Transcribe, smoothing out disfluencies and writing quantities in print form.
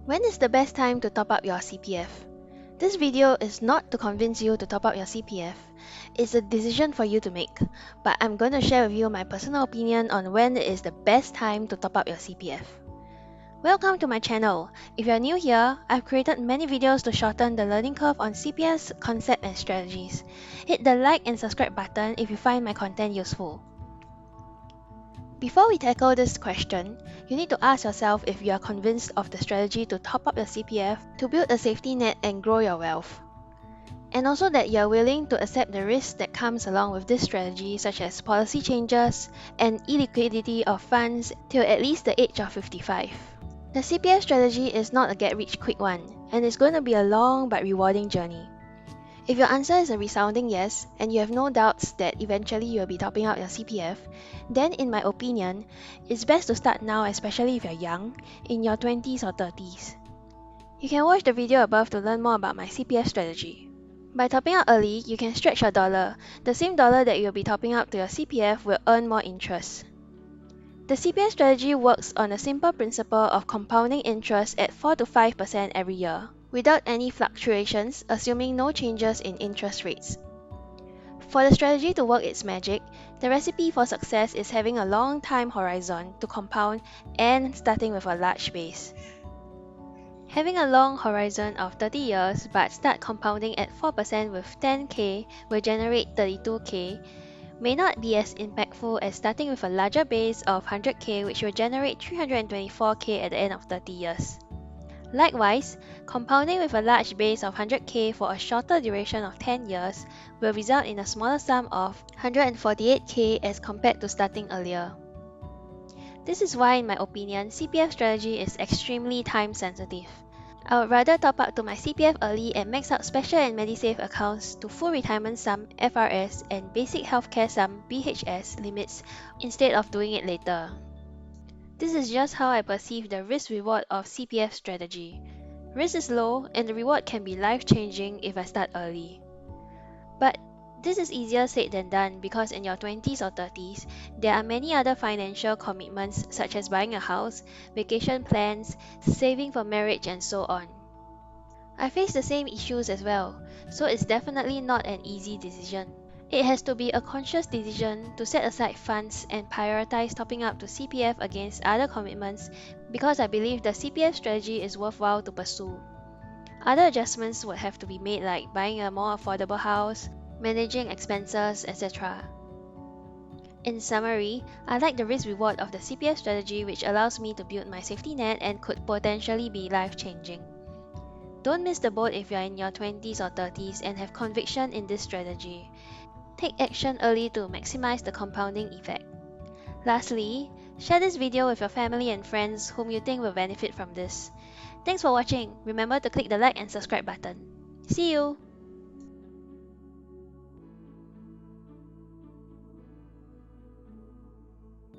When is the best time to top up your CPF? This video is not to convince you to top up your CPF. It's a decision for you to make, but I'm going to share with you my personal opinion on when is the best time to top up your CPF. Welcome to my channel. If you're new here, I've created many videos to shorten the learning curve on CPF's concept and strategies. Hit the like and subscribe button if you find my content useful. Before we tackle this question, you need to ask yourself if you are convinced of the strategy to top up your CPF to build a safety net and grow your wealth. And also that you are willing to accept the risks that comes along with this strategy, such as policy changes and illiquidity of funds till at least the age of 55. The CPF strategy is not a get-rich-quick one, and it's going to be a long but rewarding journey. If your answer is a resounding yes, and you have no doubts that eventually you will be topping up your CPF, then in my opinion, it's best to start now, especially if you're young, in your 20s or 30s. You can watch the video above to learn more about my CPF strategy. By topping up early, you can stretch your dollar. The same dollar that you'll be topping up to your CPF will earn more interest. The CPF strategy works on a simple principle of compounding interest at 4 to 5% every year, without any fluctuations, assuming no changes in interest rates. For the strategy to work its magic, the recipe for success is having a long time horizon to compound and starting with a large base. Having a long horizon of 30 years but start compounding at 4% with 10k will generate 32k may not be as impactful as starting with a larger base of 100k, which will generate 324k at the end of 30 years. Likewise, compounding with a large base of 100k for a shorter duration of 10 years will result in a smaller sum of 148k as compared to starting earlier. This is why, in my opinion, CPF strategy is extremely time sensitive. I would rather top up to my CPF early and max out special and MediSave accounts to full retirement sum (FRS) and basic healthcare sum (BHS) limits instead of doing it later. This is just how I perceive the risk-reward of CPF strategy. Risk is low and the reward can be life-changing if I start early. But this is easier said than done because in your 20s or 30s, there are many other financial commitments such as buying a house, vacation plans, saving for marriage and so on. I face the same issues as well, so it's definitely not an easy decision. It has to be a conscious decision to set aside funds and prioritize topping up to CPF against other commitments because I believe the CPF strategy is worthwhile to pursue. Other adjustments would have to be made like buying a more affordable house, managing expenses, etc. In summary, I like the risk-reward of the CPF strategy, which allows me to build my safety net and could potentially be life-changing. Don't miss the boat if you're in your 20s or 30s and have conviction in this strategy. Take action early to maximize the compounding effect. Lastly, share this video with your family and friends whom you think will benefit from this. Thanks for watching. Remember to click the like and subscribe button. See you!